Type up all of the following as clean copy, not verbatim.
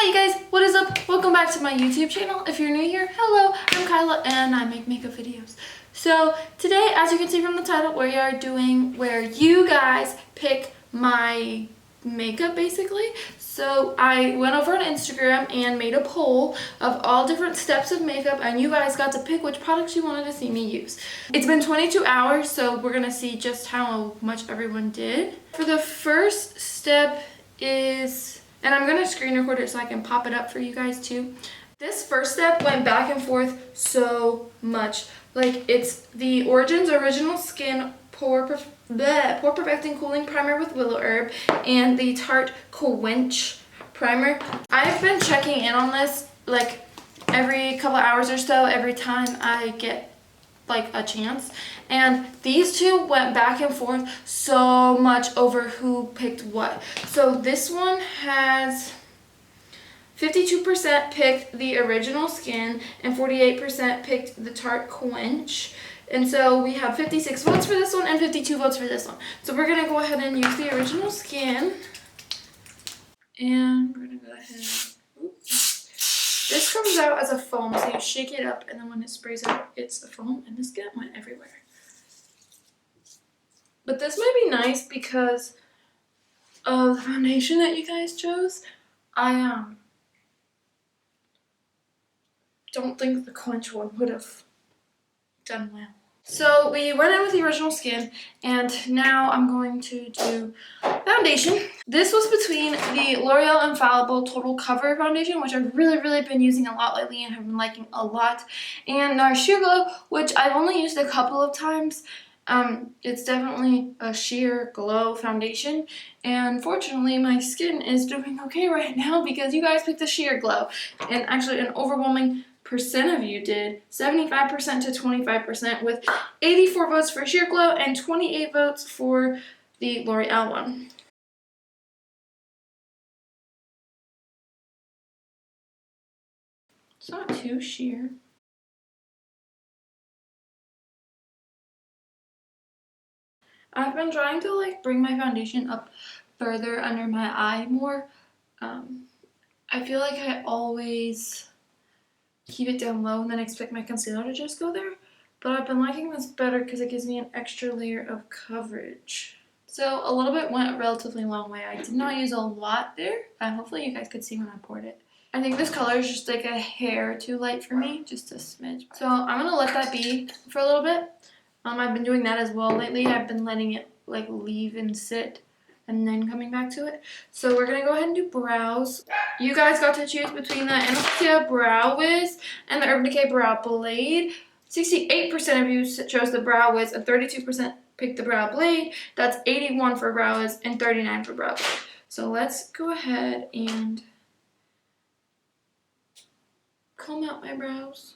Hi you guys, what is up? Welcome back to my YouTube channel. If you're new here, hello, I'm Kyla and I make makeup videos. So today, as you can see from the title, we are doing where you guys pick my makeup basically. So I went over on Instagram and made a poll of all different steps of makeup and you guys got to pick which products you wanted to see me use. It's been 22 hours, so we're gonna see just how much everyone did. For the first step is, and I'm gonna screen record it so I can pop it up for you guys too. This first step went back and forth so much. Like, it's the Origins Original Skin Pore Perfecting Cooling Primer with Willow Herb and the Tarte Quench Primer. I've been checking in on this like every couple hours or so, every time I get like a chance, and these two went back and forth so much over who picked what. So this one has 52% picked the Original Skin and 48% picked the Tarte Quench. And so we have 56 votes for this one and 52 votes for this one. So we're gonna go ahead and use the Original Skin. And we're gonna go ahead. Oops. This comes out as a foam, so you shake it up and then when it sprays out, it's a foam, and this went everywhere. But this might be nice because of the foundation that you guys chose. I don't think the Quench one would have done well. So we went in with the Original Skin, and now I'm going to do foundation. This was between the L'Oreal Infallible Total Cover Foundation, which I've really been using a lot lately and have been liking a lot, and NARS Sheer Glow, which I've only used a couple of times. It's definitely a sheer glow foundation, and fortunately my skin is doing okay right now because you guys picked the sheer glow, and actually an overwhelming percent of you did, 75% to 25%, with 84 votes for sheer glow and 28 votes for the L'Oreal one. It's not too sheer. I've been trying to like bring my foundation up further under my eye more. I feel like I always keep it down low and then expect my concealer to just go there. But I've been liking this better because it gives me an extra layer of coverage. So a little bit went a relatively long way. I did not use a lot there. Hopefully you guys could see when I poured it. I think this color is just like a hair too light for me, just a smidge. So I'm gonna let that be for a little bit. I've been doing that as well lately. I've been letting it like leave and sit and then coming back to it. So we're gonna go ahead and do brows. You guys got to choose between the Anastasia Brow Wiz and the Urban Decay Brow Blade. 68% of you chose the Brow Wiz and 32% picked the Brow Blade. That's 81 for Brow Wiz and 39 for Brow Blade. So let's go ahead and comb out my brows.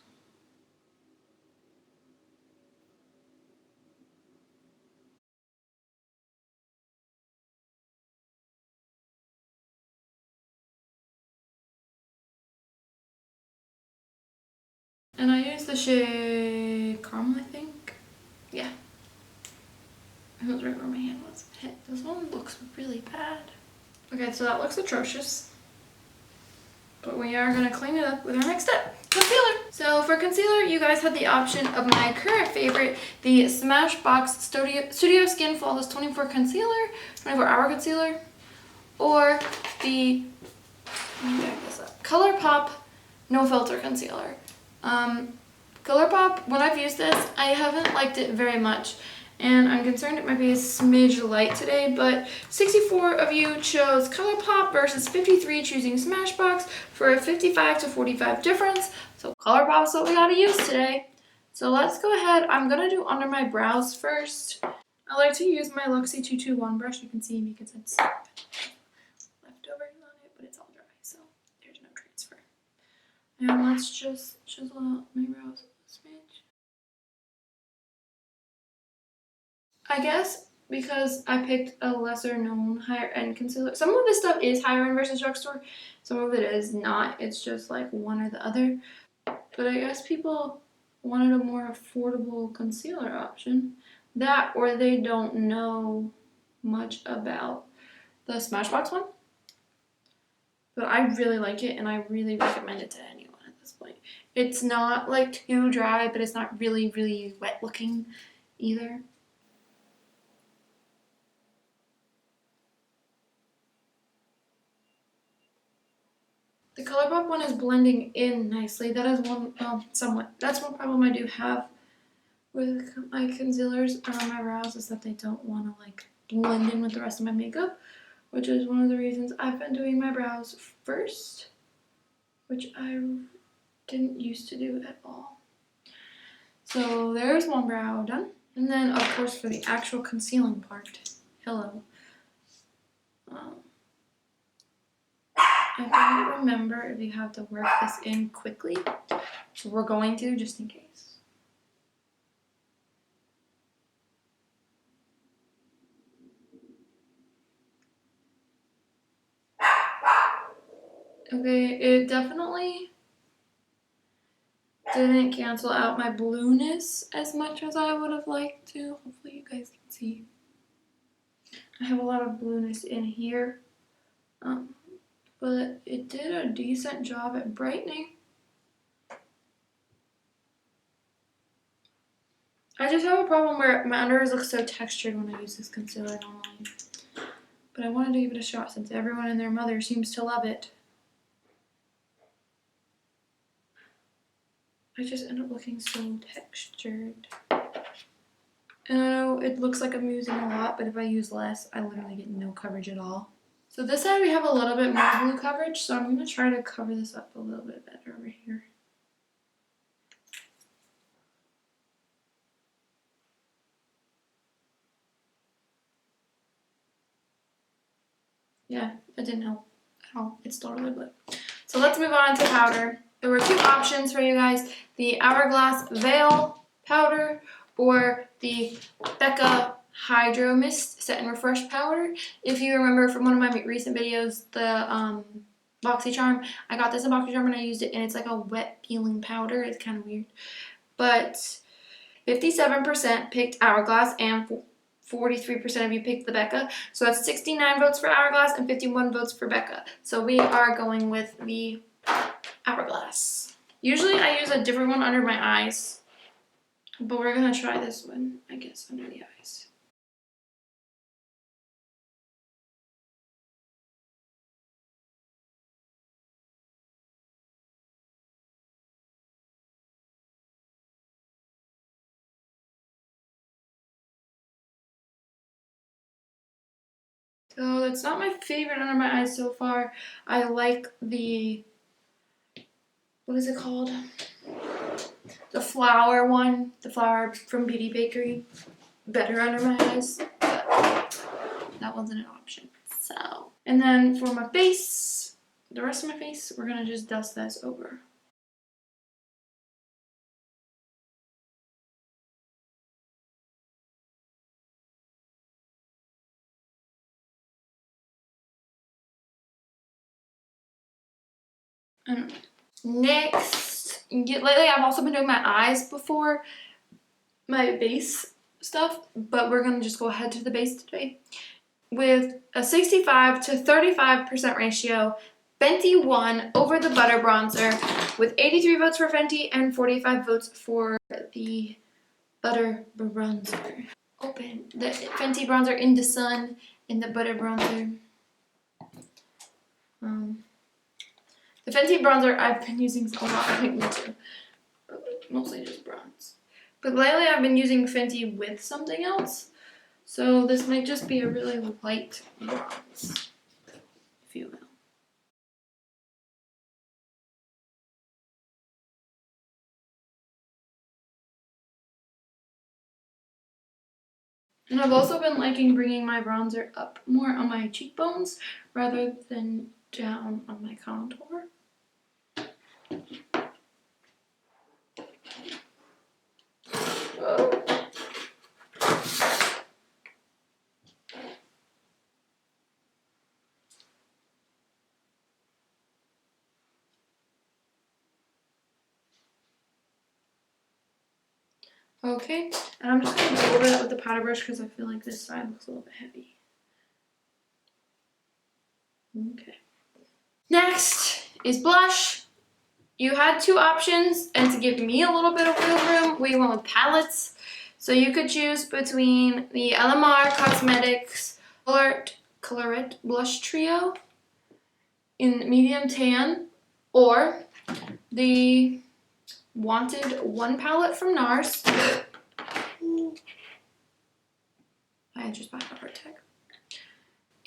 And I use the shade Caramel, I think. Yeah. It was right where my hand was. This one looks really bad. Okay, so that looks atrocious. But we are going to clean it up with our next step, concealer. So for concealer, you guys had the option of my current favorite, the Smashbox Studio Skin Flawless 24 Concealer, 24-hour concealer, or the, let me back this up, ColourPop No Filter Concealer. ColourPop, when I've used this, I haven't liked it very much, and I'm concerned it might be a smidge light today, but 64 of you chose ColourPop versus 53 choosing Smashbox for a 55 to 45 difference. So ColourPop is what we gotta use today. So let's go ahead. I'm gonna do under my brows first. I like to use my Luxie 221 brush. You can see because it's leftovers on it, but it's all dry, so there's no transfer. And let's just chisel out my brows a smidge. I guess because I picked a lesser known higher end concealer. Some of this stuff is higher end versus drugstore. Some of it is not. It's just like one or the other. But I guess people wanted a more affordable concealer option. That, or they don't know much about the Smashbox one. but I really like it and I really recommend it to anyone at this point. It's not like too dry, but it's not really, really wet looking either. The ColourPop one is blending in nicely. That is one, somewhat. That's one problem I do have with my concealers on my brows, is that they don't want to like blend in with the rest of my makeup, which is one of the reasons I've been doing my brows first, which I didn't used to do at all. So there's one brow done. And then, of course, for the actual concealing part, hello. I don't remember if you have to work this in quickly, so we're going to, just in case. Okay, it definitely didn't cancel out my blueness as much as I would have liked to. Hopefully you guys can see. I have a lot of blueness in here, but it did a decent job at brightening. I just have a problem where my under eyes look so textured when I use this concealer normally. But I wanted to give it a shot since everyone and their mother seems to love it. I just end up looking so textured. And I know it looks like I'm using a lot, but if I use less, I literally get no coverage at all. So this side we have a little bit more blue coverage, so I'm going to try to cover this up a little bit better over here. Yeah, it didn't help at all. It's still really blue. So let's move on to powder. There were two options for you guys: the Hourglass Veil powder or the Becca Hydro Mist Set and Refresh powder. If you remember from one of my recent videos, the BOXYCHARM, I got this in BOXYCHARM and I used it, and it's like a wet peeling powder. It's kind of weird. But 57% picked Hourglass and 43% of you picked the Becca. So that's 69 votes for Hourglass and 51 votes for Becca. So we are going with the Hourglass. Usually I use a different one under my eyes, but we're going to try this one, I guess, under the eyes. So it's not my favorite under my eyes so far. I like the, what is it called? The flower one, the flower from Beauty Bakery. Better under my eyes, but that wasn't an option. So, and then for my face, the rest of my face, we're gonna just dust this over. Next, lately I've also been doing my eyes before my base stuff, but we're gonna just go ahead to the base today. With a 65 to 35% ratio, Fenty won over the Butter Bronzer with 83 votes for Fenty and 45 votes for the Butter Bronzer. Open the Fenty bronzer in the sun and the Butter Bronzer. The Fenty bronzer I've been using a lot lately too, but mostly just bronze. But lately I've been using Fenty with something else, so this might just be a really light bronze, if you will. And I've also been liking bringing my bronzer up more on my cheekbones rather than down on my contour. Okay, and I'm just going to go over that with the powder brush because I feel like this side looks a little bit heavy. Okay. Next is blush. You had two options, and to give me a little bit of wiggle room, we went with palettes. So you could choose between the LMR Cosmetics Colorette Blush Trio in medium tan, or the Wanted One palette from NARS. I just bought a heart tag.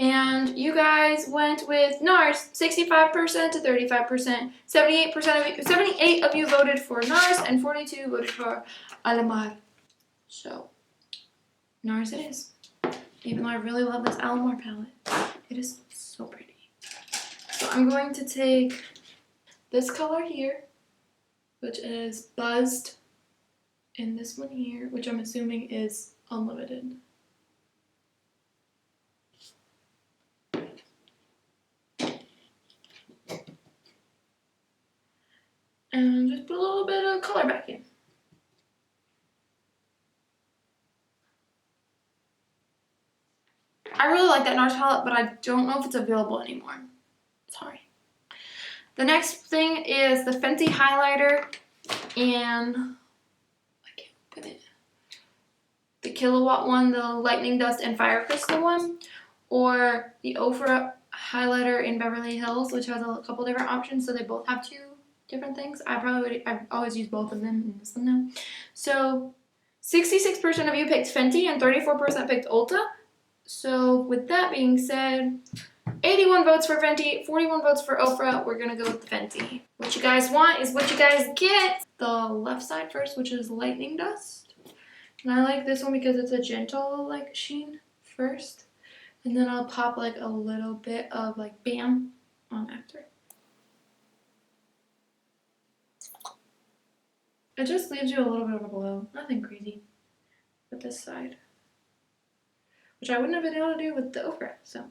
And you guys went with NARS, 65% to 35%. 78 of you voted for NARS, and 42 voted for Alamar. So, NARS it is. Even though I really love this Alamar palette. It is so pretty. So I'm going to take this color here, which is Buzzed, and this one here, which I'm assuming is Unlimited. And just put a little bit of color back in. I really like that NARS palette, but I don't know if it's available anymore. Sorry. The next thing is the Fenty highlighter, and I can't put it. The Kilowatt one, the Lightning Dust and Fire Crystal one, or the Ofra highlighter in Beverly Hills, which has a couple different options, so they both have two different things. I've always used both of them in this one now. So 66% of you picked Fenty and 34% picked Ulta. So with that being said, 81 votes for Fenty, 41 votes for Ofra. We're gonna go with the Fenty. What you guys want is what you guys get. The left side first, which is Lightning Dust. And I like this one because it's a gentle like sheen first. And then I'll pop like a little bit of like Bam on after. It just leaves you a little bit of a glow. Nothing crazy with this side. Which I wouldn't have been able to do with the Ofra, so.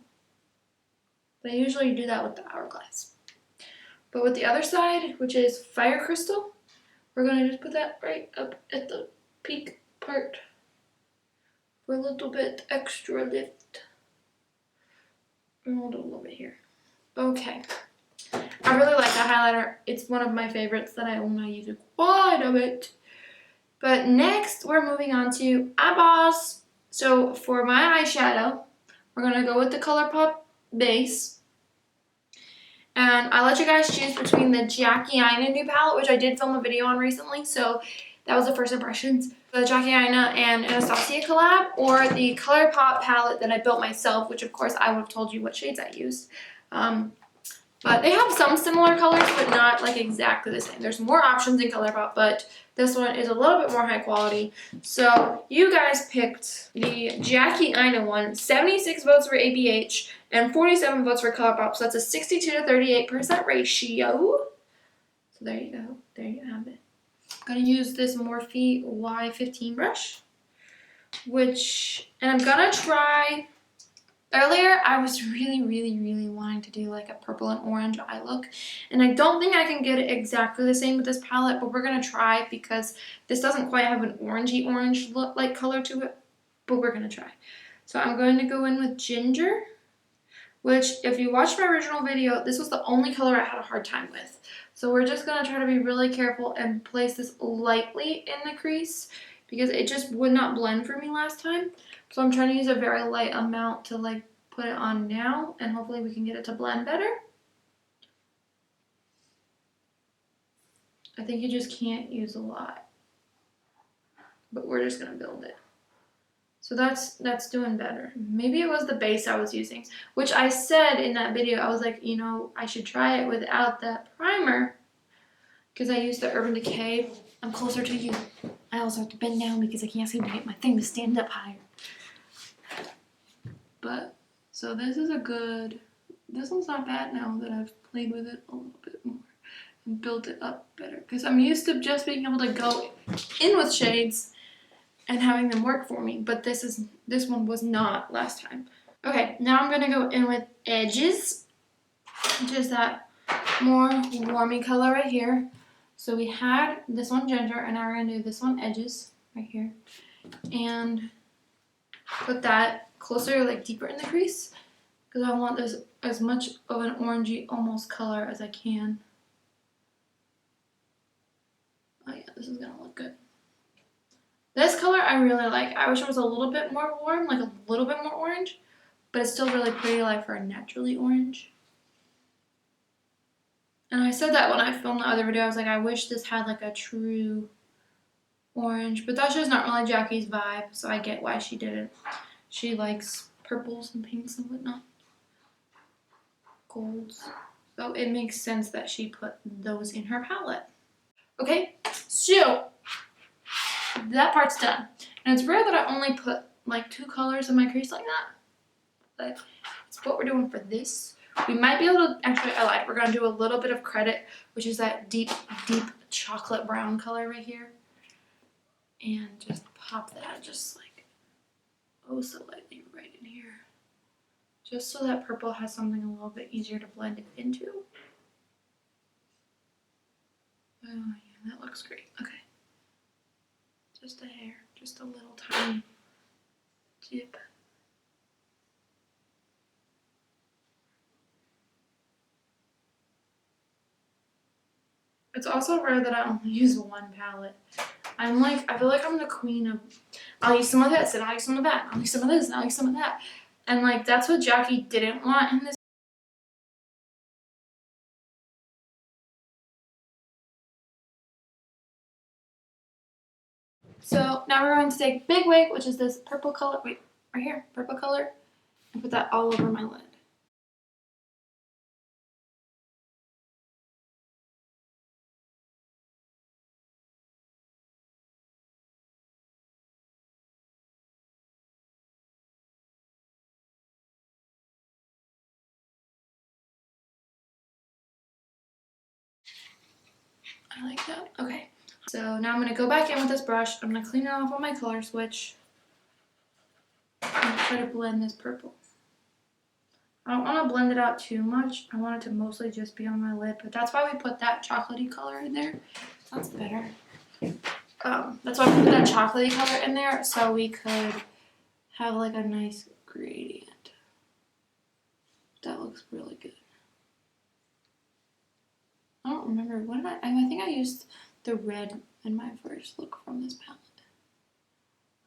But I usually do that with the Hourglass. But with the other side, which is Fire Crystal, we're going to just put that right up at the peak part for a little bit extra lift. And we'll do a little bit here. Okay. I really like that highlighter. It's one of my favorites that I own. I use it quite a bit. But next, we're moving on to eyeballs. So for my eyeshadow, we're going to go with the ColourPop base. And I let you guys choose between the Jackie Aina new palette, which I did film a video on recently. So that was the first impressions. The Jackie Aina and Anastasia collab, or the ColourPop palette that I built myself, which of course I would have told you what shades I used. But they have some similar colors, but not like exactly the same. There's more options in ColourPop, but this one is a little bit more high quality. So you guys picked the Jackie Aina one. 76 votes for ABH and 47 votes for ColourPop. So that's a 62 to 38% ratio. So there you go. There you have it. I'm going to use this Morphe Y15 brush, and I'm going to try. Earlier, I was really wanting to do like a purple and orange eye look, and I don't think I can get it exactly the same with this palette, but we're going to try because this doesn't quite have an orangey orange look like color to it, but we're going to try. So I'm going to go in with Ginger, which if you watched my original video, this was the only color I had a hard time with. So we're just going to try to be really careful and place this lightly in the crease because it just would not blend for me last time. So I'm trying to use a very light amount to like put it on now, and hopefully we can get it to blend better. I think you just can't use a lot, but we're just gonna build it. So that's doing better. Maybe it was the base I was using, which I said in that video. I was like, you know, I should try it without that primer because I used the Urban Decay. I'm closer to you. I also have to bend down because I can't seem to get my thing to stand up higher. But, so this is a good, this one's not bad now that I've played with it a little bit more and built it up better. Because I'm used to just being able to go in with shades and having them work for me. But this one was not last time. Okay, now I'm going to go in with Edges, which is that more warmy color right here. So we had this one Ginger, and now we're going to do this one Edges right here. And put that closer, like deeper in the crease, because I want this as much of an orangey almost color as I can. Oh yeah, this is gonna look good. This color I really like. I wish it was a little bit more warm, like a little bit more orange, but it's still really pretty like for a naturally orange. And I said that when I filmed the other video, I was like, I wish this had like a true orange, but that's just not really Jackie's vibe, so I get why she didn't. She likes purples and pinks and whatnot. Golds. So it makes sense that she put those in her palette. Okay, so that part's done. And it's rare that I only put like 2 colors in my crease like that, but it's what we're doing for this. We might be able to, actually I lied, we're going to do a little bit of credit, which is that deep, deep chocolate brown color right here. And just pop that just like, oh so lightly right in here. Just so that purple has something a little bit easier to blend it into. Oh yeah, that looks great. Okay. Just a hair, just a little tiny dip. It's also rare that I only use one palette. I'm like, I feel like I'm the queen of, I'll use some of this, and I'll use some of that, and I'll use some of this, and I'll use some of that. And like, that's what Jackie didn't want in this. So now we're going to take Big Wig, which is this purple color, wait, right here, purple color, and put that all over my lid. I like that. Okay. So now I'm going to go back in with this brush. I'm going to clean it off on my color switch. And try to blend this purple. I don't want to blend it out too much. I want it to mostly just be on my lid. But that's why we put that chocolatey color in there. That's better. That's why we put that chocolatey color in there. So we could have like a nice gradient. That looks really good. I don't remember. What did I think I used the red in my first look from this palette.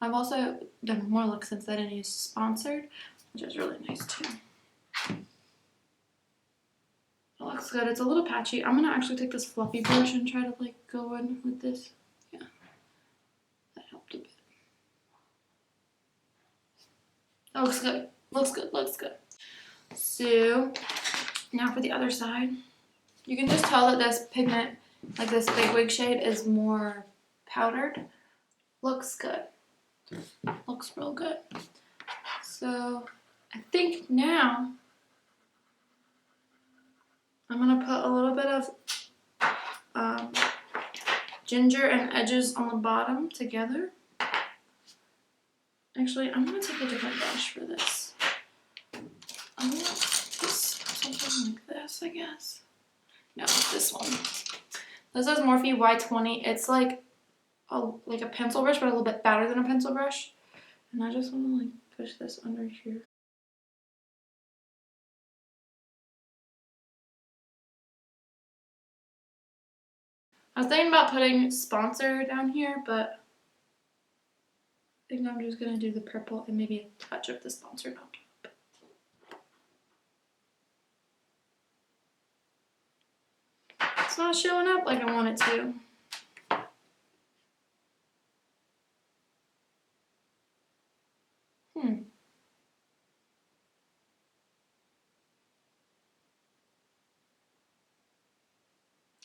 I've also done more looks since then and used Sponsored, which is really nice too. It looks good. It's a little patchy. I'm going to actually take this fluffy brush and try to like go in with this. Yeah, that helped a bit. That looks good. Looks good. Looks good. So now for the other side. You can just tell that this pigment, like this Big Wig shade, is more powdered. Looks good. Looks real good. So I think now I'm going to put a little bit of ginger and edges on the bottom together. Actually, I'm going to take a different brush for this. I'm going to use something like this, I guess. No, this one. This is Morphe Y20. It's like a pencil brush, but a little bit fatter than a pencil brush. And I just want to like push this under here. I was thinking about putting Sponsor down here, but I think I'm just going to do the purple and maybe a touch of the Sponsor on top. It's not showing up like I want it to.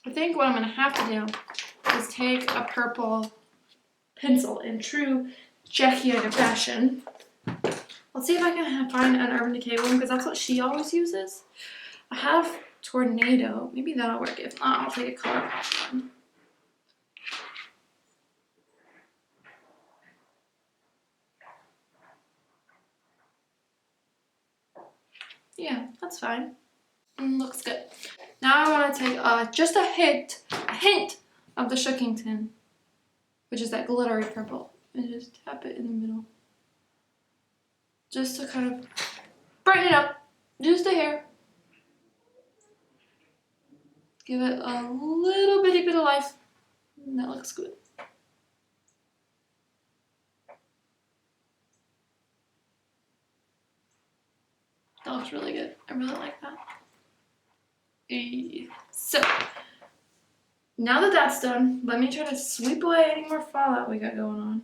I think what I'm going to have to do is take a purple pencil in true Jackie-itis fashion. Let's see if I can find an Urban Decay one, because that's what she always uses. I have Tornado. Maybe that'll work. If not, I'll take a COLOURPOP one. Yeah, that's fine. Looks good. Now I want to take just a hint of the Shookington, which is that glittery purple, and just tap it in the middle. Just to kind of brighten it up, just a hair. Give it a little bitty bit of life. And that looks good. That looks really good. I really like that. So, now that that's done, let me try to sweep away any more fallout we got going on.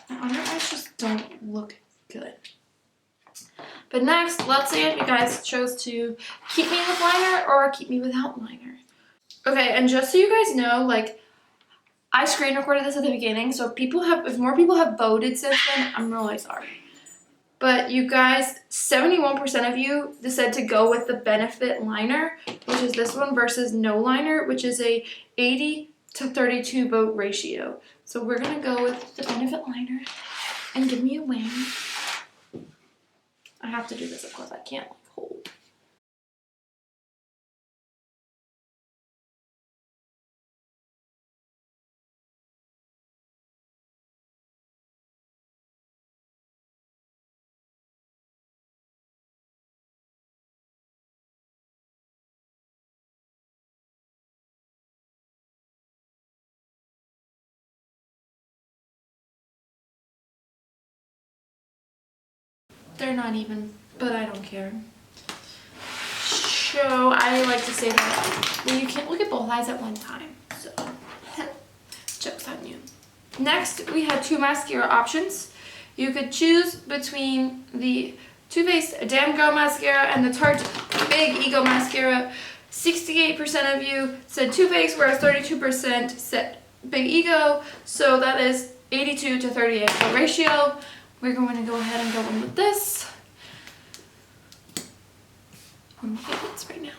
My under eyes just don't look good. But next, let's say if you guys chose to keep me with liner or keep me without liner. Okay, and just so you guys know, like, I screen recorded this at the beginning, so if more people have voted since then, I'm really sorry. But you guys, 71% of you decided to go with the benefit liner, which is this one, versus no liner, which is a 80 to 32 vote ratio. So we're gonna go with the benefit liner and give me a wing. I have to do this, of course, I can't like hold. They're not even, but I don't care. So I like to say that, well, you can't look at both eyes at one time, so joke's on you. Next, we had 2 mascara options. You could choose between the Too Faced Damn Girl Mascara and the Tarte Big Ego Mascara. 68% of you said Too Faced, whereas 32% said Big Ego, so that is 82 to 38 ratio. We're going to go ahead and go in with this. One of my favorites right now.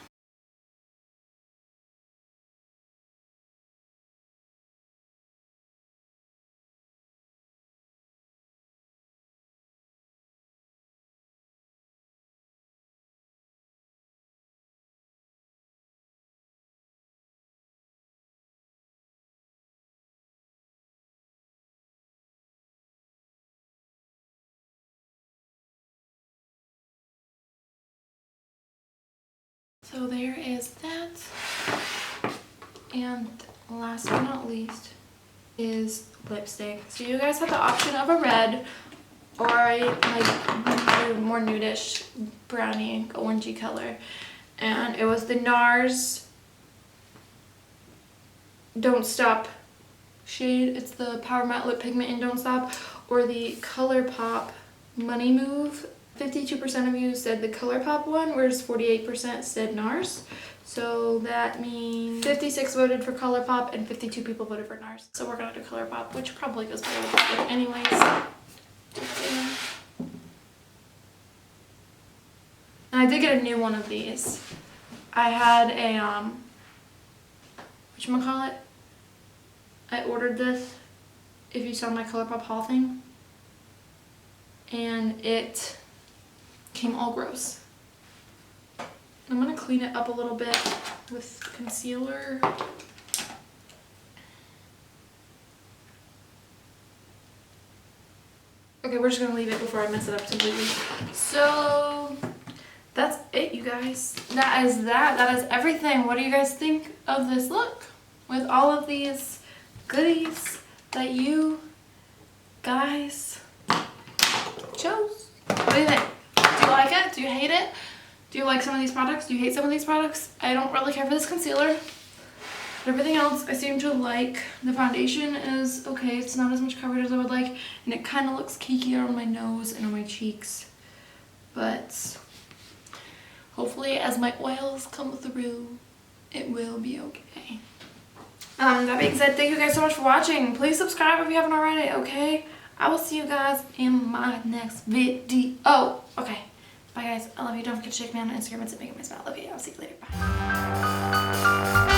So there is that. And last but not least is lipstick. So you guys have the option of a red or a like more nudish brownie orangey color. And it was the NARS Don't Stop shade. It's the Power Matte Lip Pigment in Don't Stop, or the ColourPop Money Move. 52% of you said the ColourPop one, whereas 48% said NARS. So that means 56 voted for ColourPop and 52 people voted for NARS. So we're gonna do ColourPop, which probably goes better with this one anyways. And I did get a new one of these. I had a whatchamacallit? I ordered this, if you saw my ColourPop haul thing, and it came all gross. I'm gonna clean it up a little bit with concealer. Okay, we're just gonna leave it before I mess it up completely. So that's it, you guys. That is that. That is everything. What do you guys think of this look with all of these goodies that you guys chose? What do you think? Do you like it? Do you hate it? Do you like some of these products? Do you hate some of these products? I don't really care for this concealer. But everything else I seem to like. The foundation is okay. It's not as much coverage as I would like. And it kind of looks cakier on my nose and on my cheeks. But hopefully as my oils come through, it will be okay. That being said, thank you guys so much for watching. Please subscribe if you haven't already, okay? I will see you guys in my next video. Okay. Bye guys. I love you. Don't forget to check me out on Instagram. It's making me smile. I love you. I'll see you later. Bye.